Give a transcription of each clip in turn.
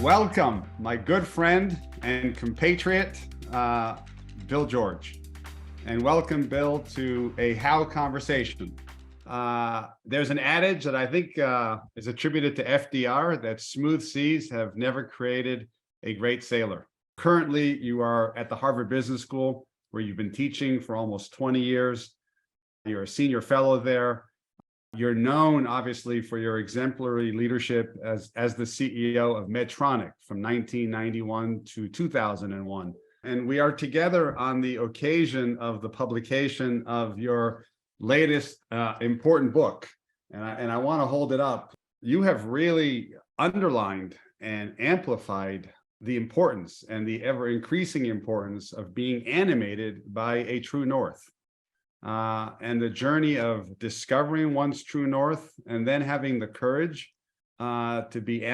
Welcome, my good friend and compatriot, Bill George. And welcome, Bill, to a How conversation. There's an adage that I think is attributed to FDR, that smooth seas have never created a great sailor. Currently, you are at the Harvard Business School, where you've been teaching for almost 20 years. You're a senior fellow there. You're known, obviously, for your exemplary leadership as the CEO of Medtronic from 1991 to 2001. And we are together on the occasion of the publication of your latest important book. And I want to hold it up. You have really underlined and amplified the importance and the ever increasing importance of being animated by a true north. And the journey of discovering one's true north and then having the courage to be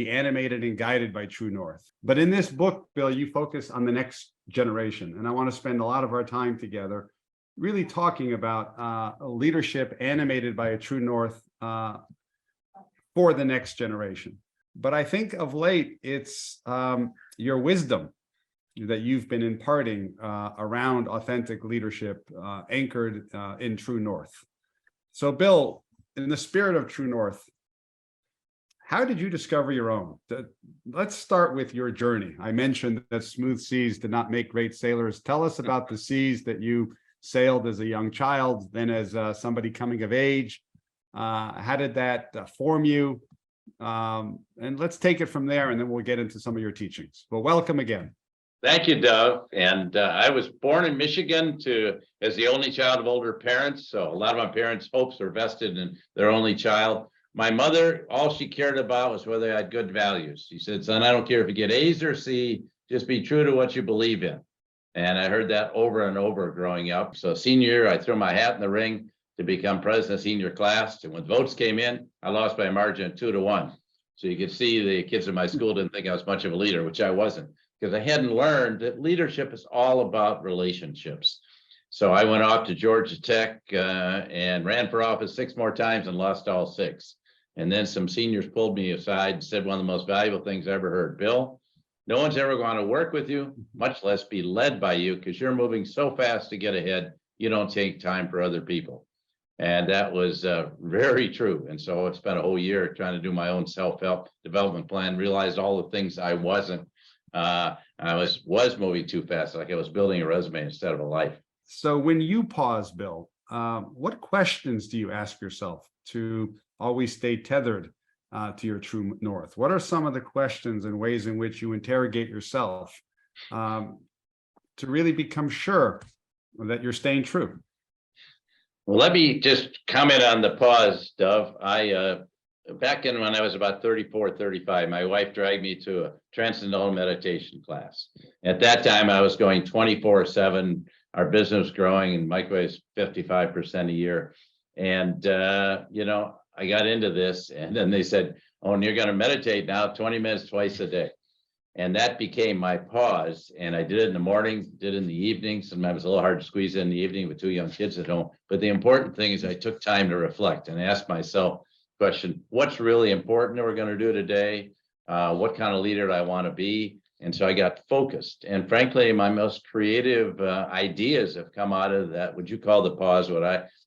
animated and guided by true north. But in this book, Bill, you focus on the next generation. And I want to spend a lot of our time together really talking about leadership animated by a true north for the next generation. But I think of late, it's your wisdom that you've been imparting around authentic leadership anchored in True North. So Bill, in the spirit of True North, how did you discover your own? Let's start with your journey. I mentioned that smooth seas did not make great sailors. Tell us about the seas that you sailed as a young child, then as somebody coming of age. How did that form you? And let's take it from there, and then we'll get into some of your teachings. But welcome again. Thank you, Dov. And I was born in Michigan as the only child of older parents. So a lot of my parents' hopes are vested in their only child. My mother, all she cared about was whether I had good values. She said, son, I don't care if you get A's or C, just be true to what you believe in. And I heard that over and over growing up. So senior year, I threw my hat in the ring to become president of senior class. And when votes came in, I lost by a margin of 2-1. So you could see the kids in my school didn't think I was much of a leader, which I wasn't, because I hadn't learned that leadership is all about relationships. So I went off to Georgia Tech and ran for office 6 more times and lost all 6. And then some seniors pulled me aside and said one of the most valuable things I ever heard, Bill, no one's ever going to work with you, much less be led by you, because you're moving so fast to get ahead, you don't take time for other people. And that was very true. And so I spent a whole year trying to do my own self-help development plan, realized all the things I wasn't. I was moving too fast, like I was building a resume instead of a life. So when you pause, Bill, what questions do you ask yourself to always stay tethered to your true north? What are some of the questions and ways in which you interrogate yourself to really become sure that you're staying true? Well, let me just comment on the pause, Dov. Back in when I was about 34, 35, my wife dragged me to a transcendental meditation class. At that time, I was going 24/7. Our business was growing, and Mike was 55% a year. And, I got into this, and then they said, oh, and you're going to meditate now 20 minutes twice a day. And that became my pause. And I did it in the morning, did it in the evening. Sometimes it's a little hard to squeeze in the evening with 2 young kids at home. But the important thing is I took time to reflect and ask myself, question, what's really important that we're going to do today? What kind of leader do I want to be? And so I got focused. And frankly, my most creative ideas have come out of that. Would you call the pause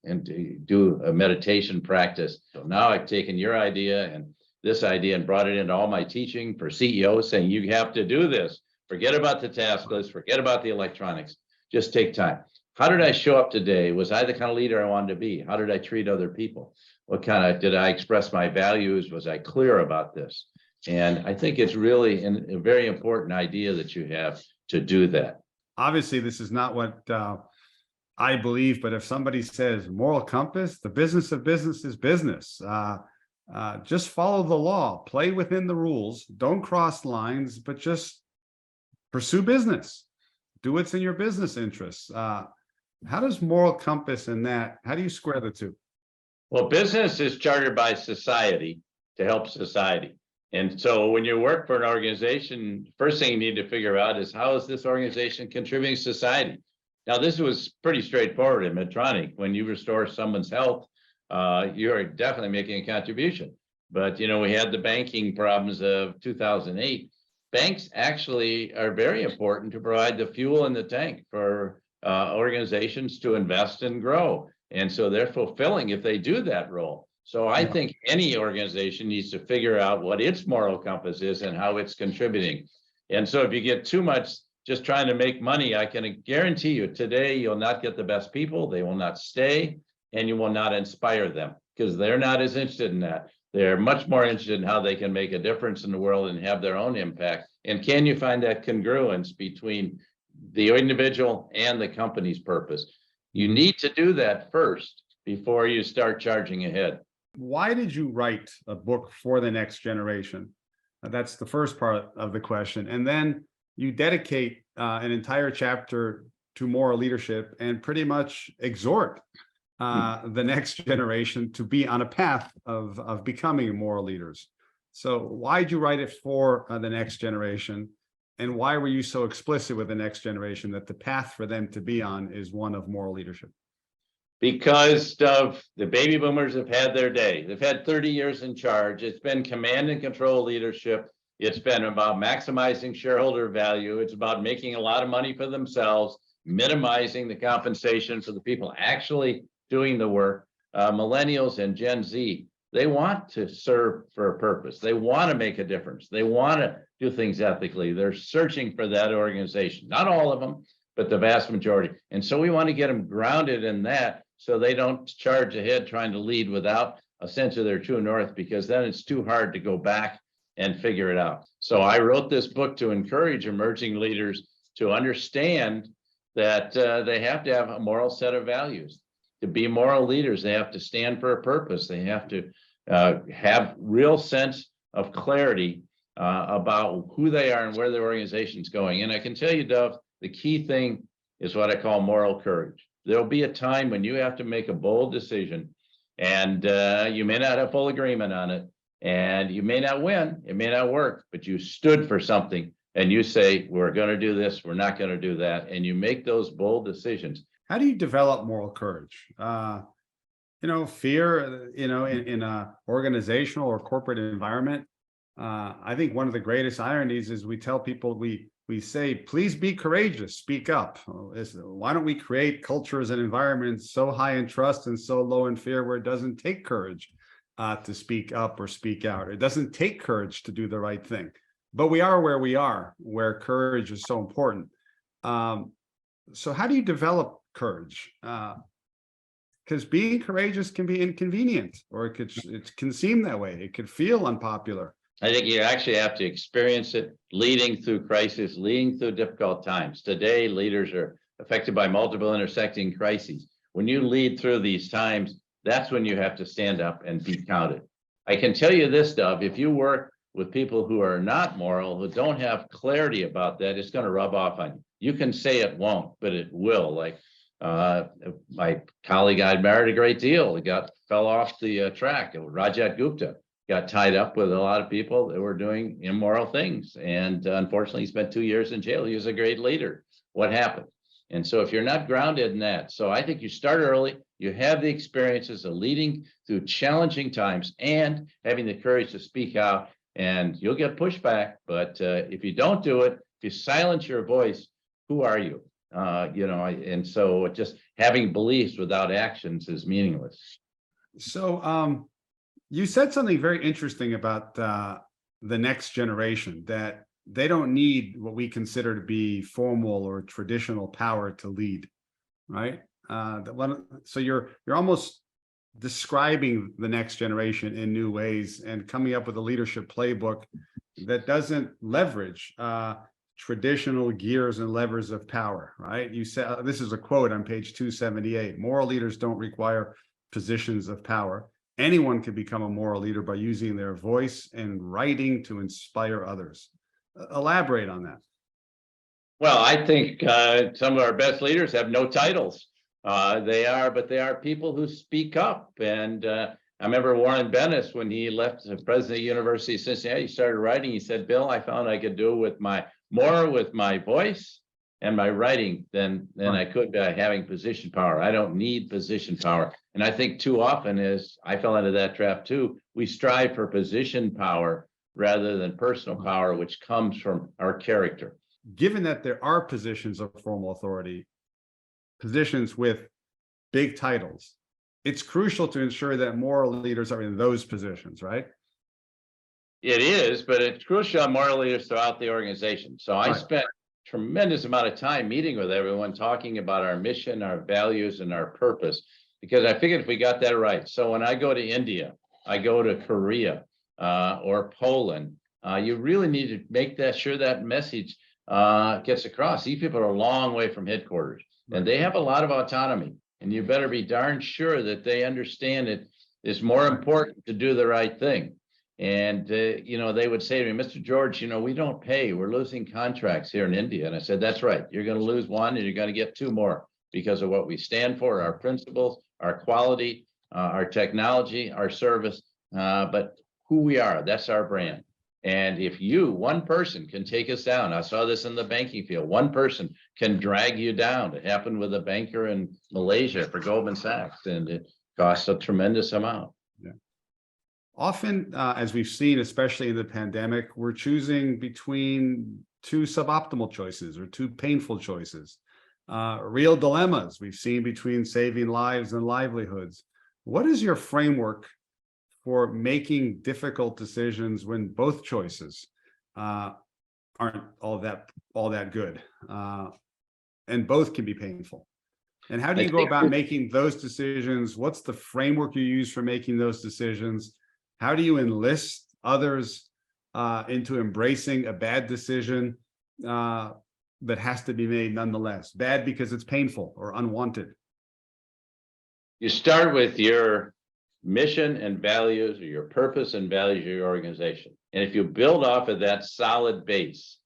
and do a meditation practice? So now I've taken your idea and this idea and brought it into all my teaching for CEOs, saying you have to do this. Forget about the task list. Forget about the electronics. Just take time. How did I show up today? Was I the kind of leader I wanted to be? How did I treat other people? Did I express my values? Was I clear about this? And I think it's really a very important idea that you have to do that. Obviously, this is not what I believe, but if somebody says moral compass, the business of business is business. Just follow the law, play within the rules, don't cross lines, but just pursue business. Do what's in your business interests. How does moral compass in that, how do you square the two? Well, business is chartered by society to help society. And so when you work for an organization, first thing you need to figure out is how is this organization contributing to society? Now, this was pretty straightforward in Medtronic. When you restore someone's health, you're definitely making a contribution. But, we had the banking problems of 2008. banks actually are very important to provide the fuel in the tank for organizations to invest and grow. And so they're fulfilling if they do that role. So I think any organization needs to figure out what its moral compass is and how it's contributing. And so if you get too much just trying to make money, I can guarantee you today you'll not get the best people, they will not stay, and you will not inspire them because they're not as interested in that. They're much more interested in how they can make a difference in the world and have their own impact. And can you find that congruence between the individual and the company's purpose? You need to do that first before you start charging ahead. Why did you write a book for the next generation? That's the first part of the question. And then you dedicate an entire chapter to moral leadership and pretty much exhort the next generation to be on a path of becoming moral leaders. So why did you write it for the next generation? And why were you so explicit with the next generation that the path for them to be on is one of moral leadership? Because of the baby boomers have had their day. They've had 30 years in charge. It's been command and control leadership. It's been about maximizing shareholder value. It's about making a lot of money for themselves, minimizing the compensation for the people actually doing the work. Millennials and Gen Z, they want to serve for a purpose. They want to make a difference. They want to do things ethically. They're searching for that organization. Not all of them, but the vast majority. And so we want to get them grounded in that so they don't charge ahead trying to lead without a sense of their true north, because then it's too hard to go back and figure it out. So I wrote this book to encourage emerging leaders to understand that they have to have a moral set of values. To be moral leaders, they have to stand for a purpose. They have to have real sense of clarity about who they are and where their organization's going. And I can tell you, Dov, the key thing is what I call moral courage. There'll be a time when you have to make a bold decision, and you may not have full agreement on it, and you may not win, it may not work, but you stood for something and you say, we're going to do this, we're not going to do that, and you make those bold decisions. How do you develop moral courage? Fear, in a organizational or corporate environment. I think one of the greatest ironies is we tell people, we say, please be courageous, speak up. Why don't we create cultures and environments so high in trust and so low in fear where it doesn't take courage to speak up or speak out? It doesn't take courage to do the right thing. But we are where we are, where courage is so important. So how do you develop courage? Because being courageous can be inconvenient, or it can seem that way. It could feel unpopular. I think you actually have to experience it leading through crisis, leading through difficult times. Today, leaders are affected by multiple intersecting crises. When you lead through these times, that's when you have to stand up and be counted. I can tell you this, Dov, if you work with people who are not moral, who don't have clarity about that, it's going to rub off on you. You can say it won't, but it will. Like my colleague I admired a great deal, he fell off the track. Rajat Gupta got tied up with a lot of people that were doing immoral things. And unfortunately, he spent 2 years in jail. He was a great leader. What happened? And so if you're not grounded in that, so I think you start early, you have the experiences of leading through challenging times and having the courage to speak out, and you'll get pushback. But if you don't do it, if you silence your voice, who are you? And so just having beliefs without actions is meaningless. So you said something very interesting about the next generation, that they don't need what we consider to be formal or traditional power to lead, right? So you're almost describing the next generation in new ways and coming up with a leadership playbook that doesn't leverage traditional gears and levers of power, right? You said, this is a quote on page 278, moral leaders don't require positions of power. Anyone can become a moral leader by using their voice and writing to inspire others. Elaborate on that. Well, I think some of our best leaders have no titles. They are people who speak up. And I remember Warren Bennis, when he left the president of the University of Cincinnati, he started writing. He said, Bill, I found I could do more with my voice and my writing than I could by having position power. I don't need position power. And I think too often, as I fell into that trap too, we strive for position power rather than personal power, which comes from our character. Given that there are positions of formal authority, positions with big titles, it's crucial to ensure that moral leaders are in those positions, right? It is, but it's crucial on moral leaders throughout the organization. So I spent a tremendous amount of time meeting with everyone, talking about our mission, our values, and our purpose, because I figured if we got that right. So when I go to India, I go to Korea or Poland, you really need to make sure that message gets across. These people are a long way from headquarters, and they have a lot of autonomy, and you better be darn sure that they understand it is more important to do the right thing. And, they would say to me, Mr. George, we don't pay. We're losing contracts here in India. And I said, that's right. You're going to lose one and you're going to get two more because of what we stand for, our principles, our quality, our technology, our service, but who we are. That's our brand. And if one person can take us down, I saw this in the banking field, one person can drag you down. It happened with a banker in Malaysia for Goldman Sachs, and it costs a tremendous amount. Yeah. Often, as we've seen, especially in the pandemic, we're choosing between two suboptimal choices or two painful choices. Real dilemmas we've seen between saving lives and livelihoods. What is your framework for making difficult decisions when both choices aren't all that good, and both can be painful? And how do you go about making those decisions? What's the framework you use for making those decisions? How do you enlist others into embracing a bad decision that has to be made nonetheless? Bad because it's painful or unwanted. You start with your mission and values, or your purpose and values of your organization. And if you build off of that solid base,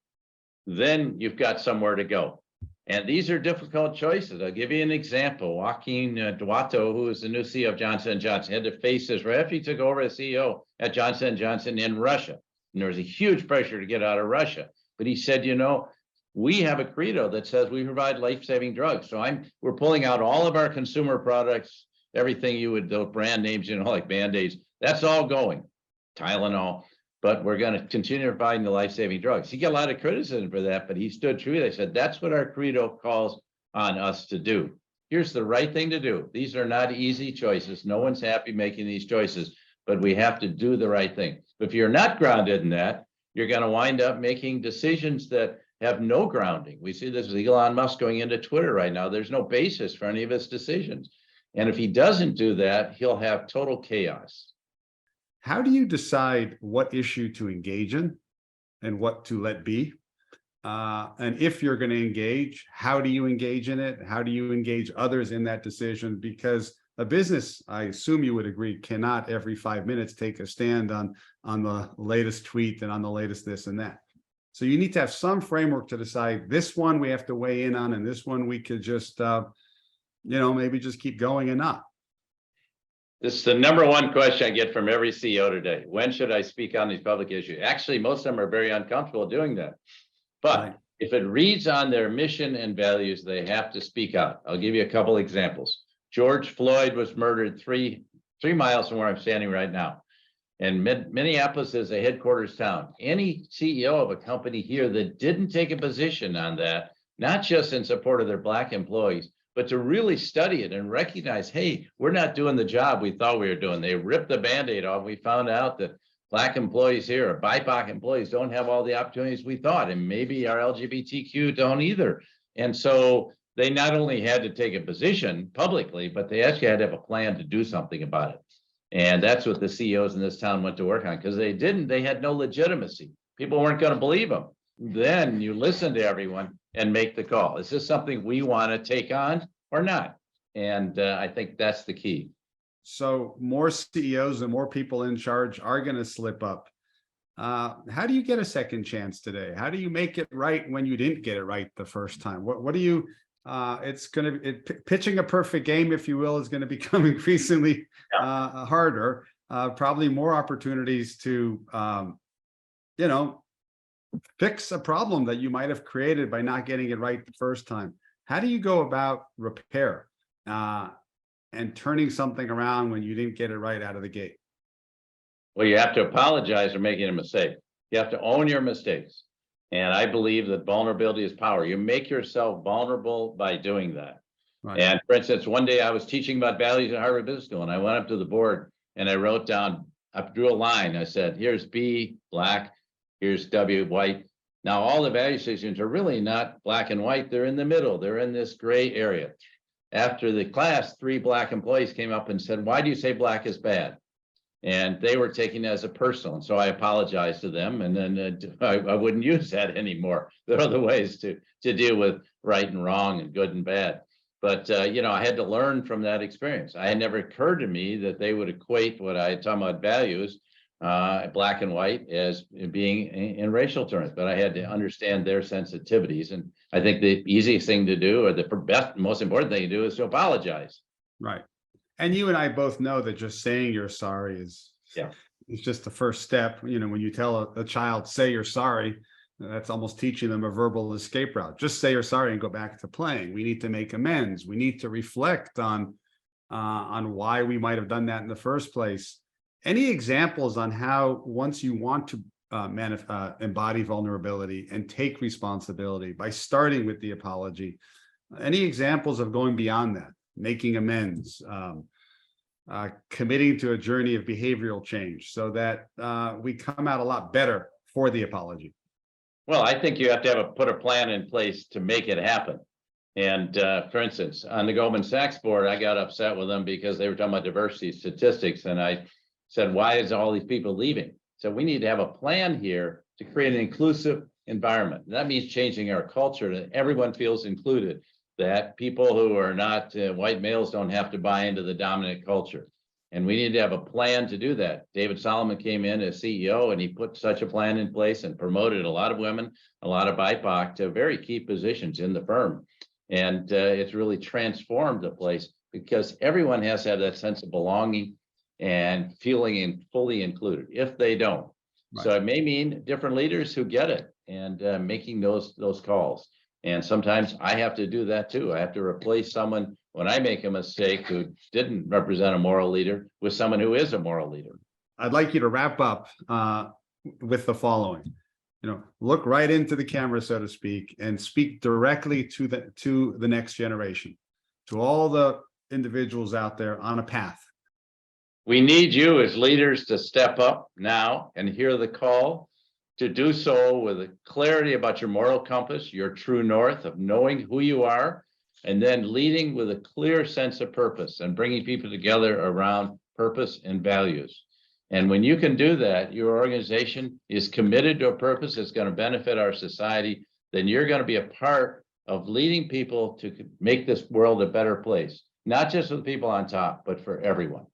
then you've got somewhere to go. And these are difficult choices. I'll give you an example. Joaquin Duato, who is the new CEO of Johnson & Johnson, had to face this right after he took over as CEO at Johnson & Johnson in Russia. And there was a huge pressure to get out of Russia. But he said, we have a credo that says we provide life-saving drugs. So we're pulling out all of our consumer products, everything the brand names, like Band-Aids, that's all going, Tylenol, but we're going to continue providing the life-saving drugs. He got a lot of criticism for that, but he stood true. They said, that's what our credo calls on us to do. Here's the right thing to do. These are not easy choices. No one's happy making these choices, but we have to do the right thing. But if you're not grounded in that, you're going to wind up making decisions that have no grounding. We see this with Elon Musk going into Twitter right now. There's no basis for any of his decisions. And if he doesn't do that, he'll have total chaos. How do you decide what issue to engage in and what to let be? And if you're going to engage, how do you engage in it? How do you engage others in that decision? Because a business, I assume you would agree, cannot every 5 minutes take a stand on the latest tweet and on the latest this and that. So you need to have some framework to decide this one we have to weigh in on, and this one we could just, maybe just keep going and not. This is the number one question I get from every CEO today. When should I speak on these public issues? Actually, most of them are very uncomfortable doing that. But if it reads on their mission and values, they have to speak out. I'll give you a couple examples. George Floyd was murdered three miles from where I'm standing right now. And Minneapolis is a headquarters town. Any CEO of a company here that didn't take a position on that, not just in support of their Black employees, but to really study it and recognize, hey, we're not doing the job we thought we were doing. They ripped the Band-Aid off. We found out that Black employees here, or BIPOC employees, don't have all the opportunities we thought, and maybe our LGBTQ don't either. And so they not only had to take a position publicly, but they actually had to have a plan to do something about it. And that's what the CEOs in this town went to work on, because they had no legitimacy. People weren't going to believe them. Then you listen to everyone and make the call. Is this something we want to take on or not? And I think that's the key. So more CEOs and more people in charge are going to slip up. How do you get a second chance today? How do you make it right when you didn't get it right the first time? What do you, pitching a perfect game, if you will, is going to become increasingly harder. Probably more opportunities to, fix a problem that you might have created by not getting it right the first time. How do you go about repair and turning something around when you didn't get it right out of the gate? Well, you have to apologize for making a mistake. You have to own your mistakes. And I believe that vulnerability is power. You make yourself vulnerable by doing that. Right. And for instance, one day I was teaching about values at Harvard Business School, and I went up to the board and I wrote down, I drew a line. I said, here's B, black, here's W, white. Now, all the value stations are really not black and white. They're in the middle. They're in this gray area. After the class, 3 black employees came up and said, why do you say black is bad? And they were taking it as a personal. And so I apologized to them. And then I wouldn't use that anymore. There are other ways to deal with right and wrong and good and bad. But, I had to learn from that experience. It had never occurred to me that they would equate what I had talking about values, black and white, as being in racial terms. But I had to understand their sensitivities. And I think the easiest thing to do, or the best, most important thing to do, is to apologize. Right. And you and I both know that just saying you're sorry is just the first step. When you tell a child, say you're sorry, that's almost teaching them a verbal escape route. Just say you're sorry and go back to playing. We need to make amends. We need to reflect on why we might have done that in the first place. Any examples on how, once you want to embody vulnerability and take responsibility by starting with the apology, any examples of going beyond that, making amends, committing to a journey of behavioral change so that we come out a lot better for the apology? Well, I think you have to put a plan in place to make it happen. And for instance, on the Goldman Sachs board, I got upset with them because they were talking about diversity statistics. And I said, why is all these people leaving? So we need to have a plan here to create an inclusive environment. And that means changing our culture that everyone feels included, that people who are not white males don't have to buy into the dominant culture. And we need to have a plan to do that. David Solomon came in as CEO and he put such a plan in place and promoted a lot of women, a lot of BIPOC to very key positions in the firm. And it's really transformed the place because everyone has to have that sense of belonging and feeling fully included. If they don't, so it may mean different leaders who get it and making those calls. And sometimes I have to do that too. I have to replace someone when I make a mistake who didn't represent a moral leader with someone who is a moral leader. I'd like you to wrap up with the following. Look right into the camera, so to speak, and speak directly to the next generation, to all the individuals out there on a path. We need you as leaders to step up now and hear the call, to do so with a clarity about your moral compass, your true north of knowing who you are, and then leading with a clear sense of purpose and bringing people together around purpose and values. And when you can do that, your organization is committed to a purpose that's going to benefit our society, then you're going to be a part of leading people to make this world a better place, not just for the people on top, but for everyone.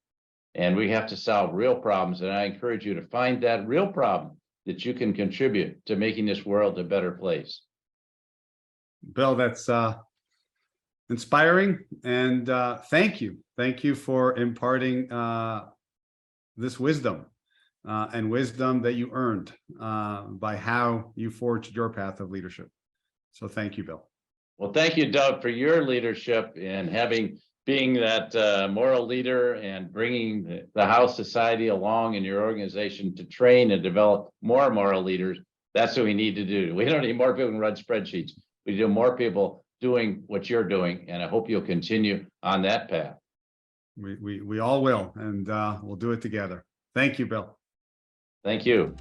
And we have to solve real problems. And I encourage you to find that real problem that you can contribute to making this world a better place. Bill, that's inspiring. And thank you. Thank you for imparting this wisdom and wisdom that you earned by how you forged your path of leadership. So thank you, Bill. Well, thank you, Doug, for your leadership and being that moral leader and bringing the House Society along in your organization to train and develop more moral leaders. That's what we need to do. We don't need more people who run spreadsheets. We need more people doing what you're doing, and I hope you'll continue on that path. We all will, and we'll do it together. Thank you, Bill. Thank you.